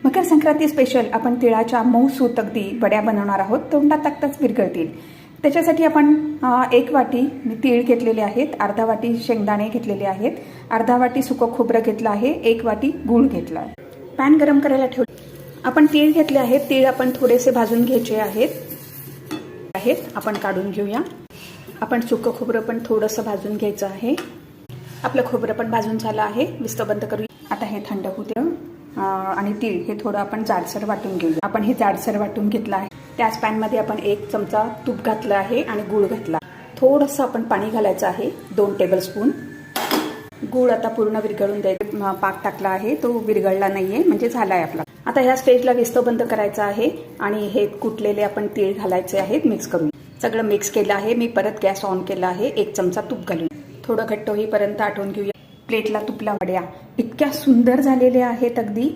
Makar Sankranti special आपण तिळाच्या मऊसूत अगदी वड्या बनवणार आहोत. तोंडात टाकताच विरघळतील. त्याच्यासाठी आपण 1 वाटी मी तीळ घेतलेले आहेत, अर्धा वाटी शेंगदाणे घेतलेले आहेत, अर्धा वाटी सुकं खोबरं घेतलं आहे, 1 वाटी गूळ घेतला आहे. पॅन गरम करायला ठेव. आपण तीळ घेतले आहेत. तीळ आपण थोडेसे भाजून घ्यायचे आहेत. आपण काढून घेऊया. आपण सुकं खोबरं पण थोडंसं भाजून घ्यायचं आहे. आपलं खोबरं पण भाजून झालं आहे. विस्तं बंद करूया. आता हे थंड होऊ दे. आणि तीळ हे थोडं आपण जाडसर वाटून घेऊया. आपण हे जाडसर वाटून घेतलं आहे. त्याच पॅनमध्ये आपण 1 चमचा तूप घातलं आहे आणि गूळ घातला. थोडंसं आपण पाणी घालायचं आहे, 2 टेबलस्पून. गूळ आता पूर्ण विरघळून द्यायचं. पाक टाकला आहे, तो विरघळला नाहीये म्हणजे झाला आहे आपला. आता ह्या स्टेजला विस्तं बंद करायचं आहे आणि हे कुटलेले आपण तीळ घालायचे आहेत. मिक्स करून सगळं मिक्स केलं आहे. मी परत गॅस ऑन केला आहे. 1 चमचा तूप घालून थोडं घट्ट होईपर्यंत आटवून घेऊया. प्लेटला तुपला वड्या इतक्या सुंदर झालेल्या आहेत. अगदी